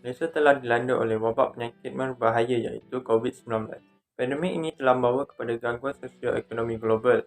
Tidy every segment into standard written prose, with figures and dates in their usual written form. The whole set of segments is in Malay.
Malaysia telah dilanda oleh wabak penyakit berbahaya iaitu COVID-19. Pandemik ini telah membawa kepada gangguan sosio-ekonomi global,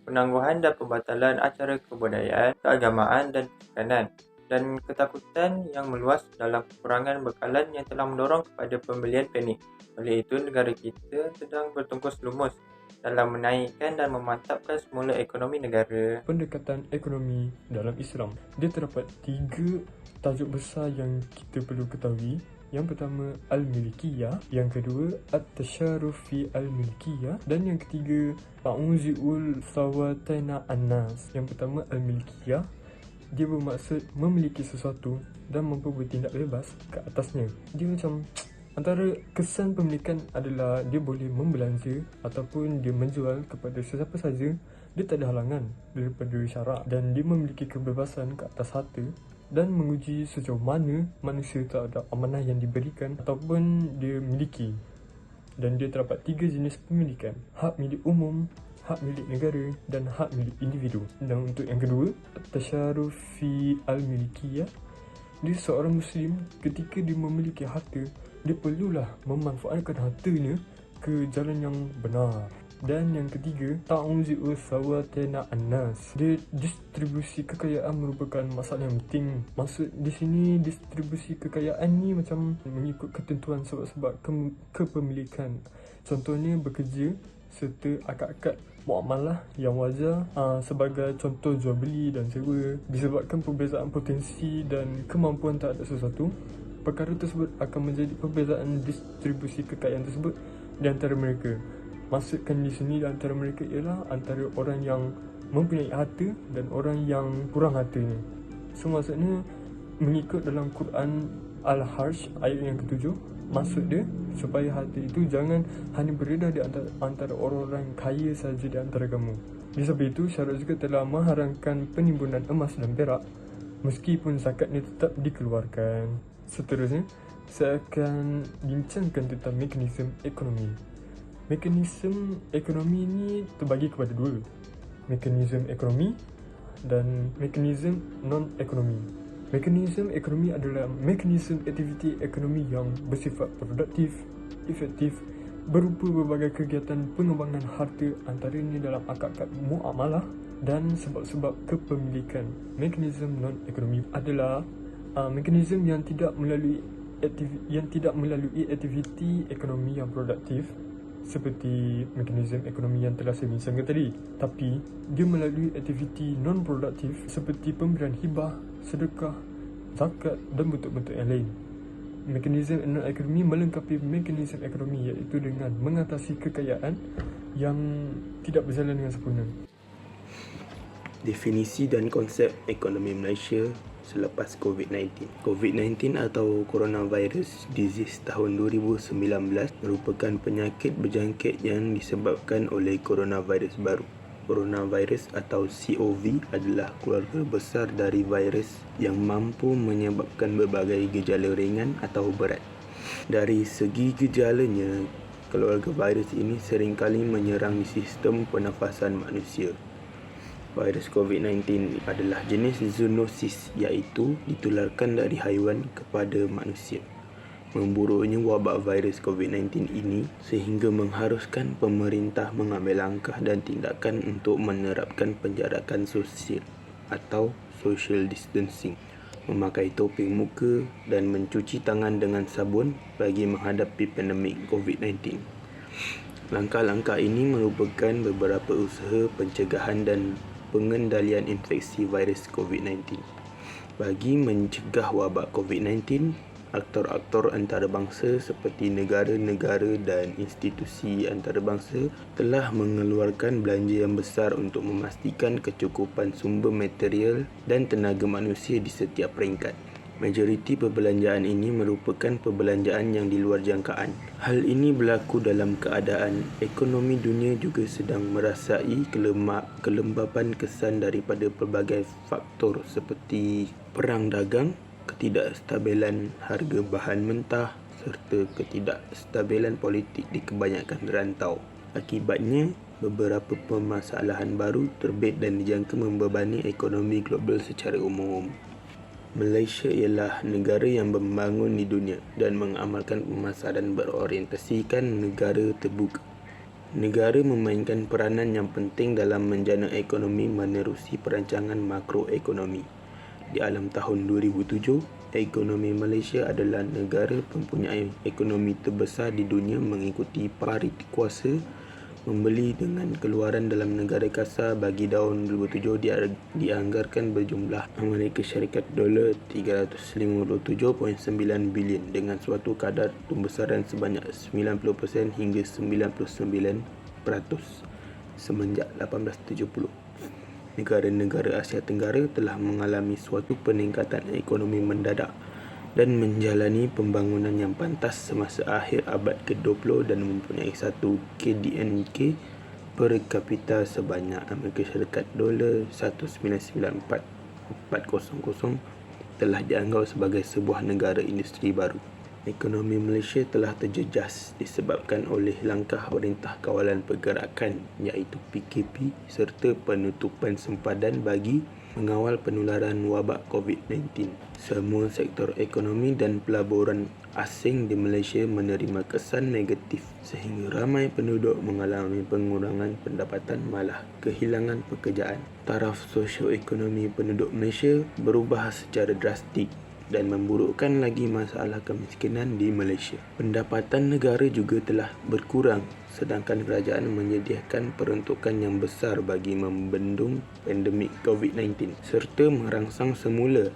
penangguhan dan pembatalan acara kebudayaan, keagamaan dan persikanan, dan ketakutan yang meluas dalam kekurangan bekalan yang telah mendorong kepada pembelian panik. Oleh itu, negara kita sedang bertungkus lumus dalam menaikkan dan memantapkan semula ekonomi negara. Pendekatan ekonomi dalam Islam. Dia terdapat 3 tajuk besar yang kita perlu ketahui. Yang pertama Al-Milikiyah, yang kedua At-Tasharuf fi Al-Milikiyah, dan yang ketiga Ta'uzi'ul Sawatena An-Nas. Yang pertama Al-Milikiyah, dia bermaksud memiliki sesuatu dan mampu bertindak bebas ke atasnya. Dia macam antara kesan pemilikan adalah dia boleh membelanja ataupun dia menjual kepada sesiapa saja. Dia tak ada halangan daripada syarak dan dia memiliki kebebasan ke atas harta dan menguji sejauh mana manusia terhadap amanah yang diberikan ataupun dia miliki. Dan dia terdapat 3 jenis pemilikan: hak milik umum, hak milik negara dan hak milik individu. Dan untuk yang kedua, tasyaruf fi al-milikiyah, dia seorang Muslim ketika dia memiliki harta, dia perlulah memanfaatkan hartanya ke jalan yang benar. Dan yang ketiga, ta'uzi'u sawatena an-nas. Dia distribusi kekayaan merupakan masalah yang penting. Maksud di sini distribusi kekayaan ni macam mengikut ketentuan sebab-sebab kepemilikan. Contohnya bekerja serta akad-akad muamalah yang wajar, sebagai contoh jual beli dan sewa. Disebabkan perbezaan potensi dan kemampuan terhadap sesuatu, perkara tersebut akan menjadi perbezaan distribusi kekayaan tersebut di antara mereka. Maksudkan di sini di antara mereka ialah antara orang yang mempunyai harta dan orang yang kurang hartanya. So maksudnya mengikut dalam Quran Al-Harsh ayat yang ke-7, maksud dia supaya harta itu jangan hanya beredar di antara orang-orang kaya saja di antara kamu. Disebab itu syarat juga telah mengharamkan penimbunan emas dan perak meskipun zakatnya tetap dikeluarkan. Seterusnya, saya akan bincangkan tentang mekanisme ekonomi. Mekanisme ekonomi ini terbagi kepada 2. Mekanisme ekonomi dan mekanisme non-ekonomi. Mekanisme ekonomi adalah mekanisme aktiviti ekonomi yang bersifat produktif, efektif, berupa berbagai kegiatan pengembangan harta antaranya dalam akad-akad muamalah dan sebab-sebab kepemilikan. Mekanisme non-ekonomi adalah mekanisme yang tidak melalui aktiviti ekonomi yang produktif seperti mekanisme ekonomi yang telah saya bincangkan tadi, tapi dia melalui aktiviti non-produktif seperti pemberian hibah, sedekah, zakat dan bentuk-bentuk yang lain. Mekanisme non-ekonomi melengkapi mekanisme ekonomi iaitu dengan mengatasi kekayaan yang tidak berjalan dengan sempurna. Definisi dan konsep ekonomi Malaysia selepas COVID-19. COVID-19 atau Coronavirus Disease tahun 2019 merupakan penyakit berjangkit yang disebabkan oleh coronavirus baru. Coronavirus atau COVID adalah keluarga besar dari virus yang mampu menyebabkan berbagai gejala ringan atau berat. Dari segi gejalanya, keluarga virus ini seringkali menyerang sistem pernafasan manusia. Virus COVID-19 adalah jenis zoonosis iaitu ditularkan dari haiwan kepada manusia. Memburuknya wabak virus COVID-19 ini sehingga mengharuskan pemerintah mengambil langkah dan tindakan untuk menerapkan penjarakan sosial atau social distancing, memakai topeng muka dan mencuci tangan dengan sabun bagi menghadapi pandemik COVID-19. Langkah-langkah ini merupakan beberapa usaha pencegahan dan pengendalian infeksi virus COVID-19. Bagi mencegah wabak COVID-19, aktor-aktor antarabangsa seperti negara-negara dan institusi antarabangsa telah mengeluarkan belanja yang besar untuk memastikan kecukupan sumber material dan tenaga manusia di setiap peringkat. Majoriti perbelanjaan ini merupakan perbelanjaan yang di luar jangkaan. Hal ini berlaku dalam keadaan ekonomi dunia juga sedang merasai kelembapan kesan daripada pelbagai faktor seperti perang dagang, ketidakstabilan harga bahan mentah serta ketidakstabilan politik di kebanyakan rantau. Akibatnya, beberapa permasalahan baru terbit dan dijangka membebani ekonomi global secara umum. Malaysia ialah negara yang membangun di dunia dan mengamalkan pemasaran berorientasikan negara terbuka. Negara memainkan peranan yang penting dalam menjana ekonomi menerusi perancangan makroekonomi. Di alam tahun 2007, ekonomi Malaysia adalah negara mempunyai ekonomi terbesar di dunia mengikuti pariti kuasa membeli dengan keluaran dalam negara kasar bagi tahun 2007 dianggarkan berjumlah Amerika Syarikat $357.9 bilion dengan suatu kadar pembesaran sebanyak 90% hingga 99% semenjak 1870. Negara-negara Asia Tenggara telah mengalami suatu peningkatan ekonomi mendadak dan menjalani pembangunan yang pantas semasa akhir abad ke-20 dan mempunyai satu KDNK per kapita sebanyak Amerika Syarikat $199.400 telah dianggap sebagai sebuah negara industri baru. Ekonomi Malaysia telah terjejas disebabkan oleh langkah Perintah Kawalan Pergerakan iaitu PKP serta penutupan sempadan bagi mengawal penularan wabak COVID-19. Semua sektor ekonomi dan pelaburan asing di Malaysia menerima kesan negatif sehingga ramai penduduk mengalami pengurangan pendapatan malah kehilangan pekerjaan. Taraf sosioekonomi penduduk Malaysia berubah secara drastik dan memburukkan lagi masalah kemiskinan di Malaysia. Pendapatan negara juga telah berkurang sedangkan kerajaan menyediakan peruntukan yang besar bagi membendung pandemik COVID-19 serta merangsang semula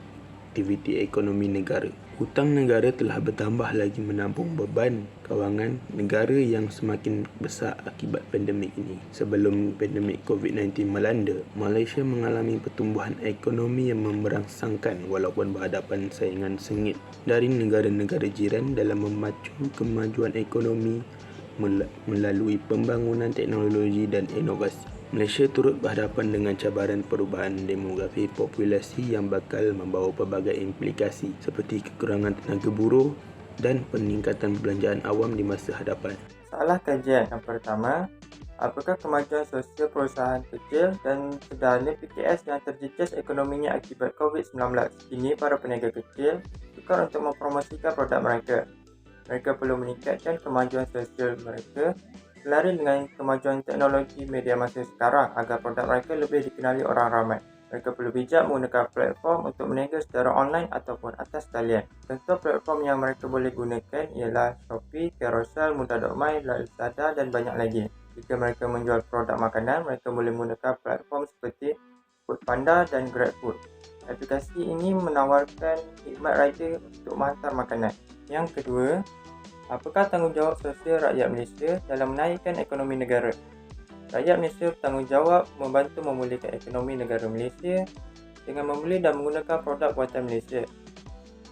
aktiviti ekonomi negara. Hutang negara telah bertambah lagi menampung beban kewangan negara yang semakin besar akibat pandemik ini. Sebelum pandemik COVID-19 melanda, Malaysia mengalami pertumbuhan ekonomi yang merangsangkan walaupun berhadapan saingan sengit dari negara-negara jiran dalam memacu kemajuan ekonomi melalui pembangunan teknologi dan inovasi. Malaysia turut berhadapan dengan cabaran perubahan demografi populasi yang bakal membawa pelbagai implikasi seperti kekurangan tenaga buruh dan peningkatan belanjaan awam di masa hadapan. Soalan kajian yang pertama, apakah kemajuan sosial perusahaan kecil dan sederhana PKS yang terjejas ekonominya akibat COVID-19? Kini para peniaga kecil sukar untuk mempromosikan produk mereka. Mereka perlu meningkatkan kemajuan sosial mereka selari dengan kemajuan teknologi media masa sekarang agar produk mereka lebih dikenali orang ramai. Mereka perlu bijak menggunakan platform untuk berniaga secara online ataupun atas talian. Contoh platform yang mereka boleh gunakan ialah Shopee, Carousell, Mudah.my, Lazada dan banyak lagi. Jika mereka menjual produk makanan, mereka boleh menggunakan platform seperti Foodpanda dan GrabFood. Aplikasi ini menawarkan khidmat rider untuk menghantar makanan. Yang kedua, apakah tanggungjawab sosial rakyat Malaysia dalam menaikkan ekonomi negara? Rakyat Malaysia bertanggungjawab membantu memulihkan ekonomi negara Malaysia dengan membeli dan menggunakan produk buatan Malaysia.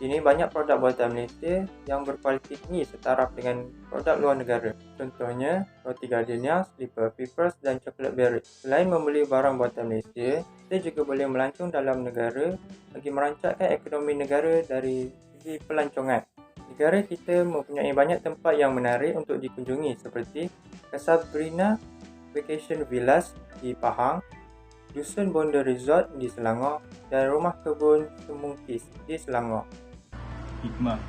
Kini banyak produk buatan Malaysia yang berkualiti tinggi setaraf dengan produk luar negara. Contohnya, roti Gardenia, slipper Peepers dan coklat Berry. Selain membeli barang buatan Malaysia, kita juga boleh melancong dalam negara bagi merancangkan ekonomi negara dari segi pelancongan. Negara kita mempunyai banyak tempat yang menarik untuk dikunjungi seperti Casabrina Vacation Villas di Pahang, Dusun Bonda Resort di Selangor dan Rumah Kebun Semungkis di Selangor. Hikmah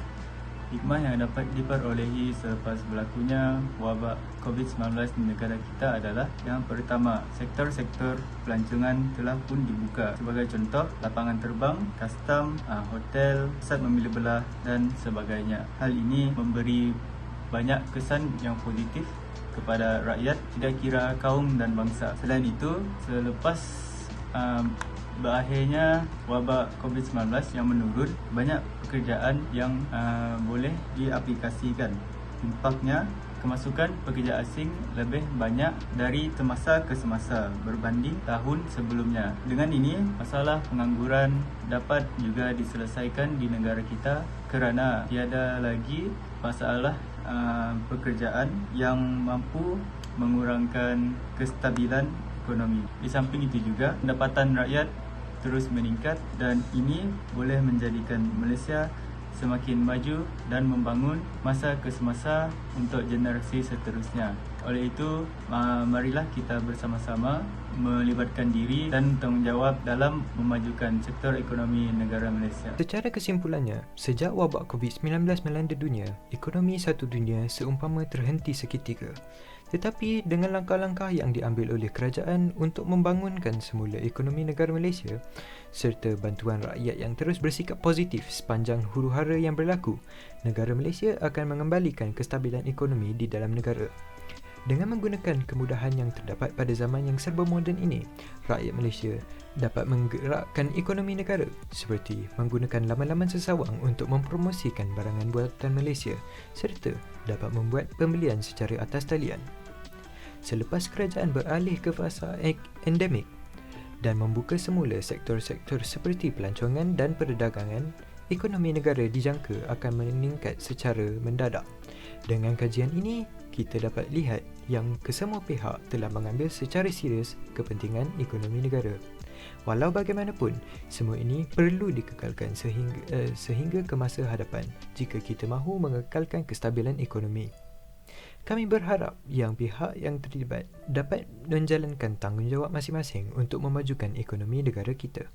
yang dapat diperolehi selepas berlakunya wabak COVID-19 di negara kita adalah yang pertama, sektor-sektor pelancongan telah pun dibuka. Sebagai contoh, lapangan terbang, custom, hotel, pusat memilih belah dan sebagainya. Hal ini memberi banyak kesan yang positif kepada rakyat, tidak kira kaum dan bangsa. Selain itu, selepas berakhirnya wabak COVID-19 yang menurun, banyak pekerjaan yang boleh diaplikasikan. Impaknya, kemasukan pekerja asing lebih banyak dari semasa ke semasa berbanding tahun sebelumnya. Dengan ini, masalah pengangguran dapat juga diselesaikan di negara kita kerana tiada lagi masalah pekerjaan yang mampu mengurangkan kestabilan ekonomi. Di samping itu juga, pendapatan rakyat terus meningkat dan ini boleh menjadikan Malaysia semakin maju dan membangun masa ke semasa untuk generasi seterusnya. Oleh itu, marilah kita bersama-sama melibatkan diri dan tanggungjawab dalam memajukan sektor ekonomi negara Malaysia. Secara kesimpulannya, sejak wabak COVID-19 melanda dunia, ekonomi satu dunia seumpama terhenti seketika. Tetapi dengan langkah-langkah yang diambil oleh kerajaan untuk membangunkan semula ekonomi negara Malaysia serta bantuan rakyat yang terus bersikap positif sepanjang huru-hara yang berlaku, negara Malaysia akan mengembalikan kestabilan ekonomi di dalam negara. Dengan menggunakan kemudahan yang terdapat pada zaman yang serba moden ini, rakyat Malaysia dapat menggerakkan ekonomi negara seperti menggunakan laman-laman sesawang untuk mempromosikan barangan buatan Malaysia serta dapat membuat pembelian secara atas talian. Selepas kerajaan beralih ke fasa endemik dan membuka semula sektor-sektor seperti pelancongan dan perdagangan, ekonomi negara dijangka akan meningkat secara mendadak. Dengan kajian ini, kita dapat lihat yang kesemua pihak telah mengambil secara serius kepentingan ekonomi negara. Walau bagaimanapun, semua ini perlu dikekalkan sehingga ke masa hadapan jika kita mahu mengekalkan kestabilan ekonomi. Kami berharap yang pihak yang terlibat dapat menjalankan tanggungjawab masing-masing untuk memajukan ekonomi negara kita.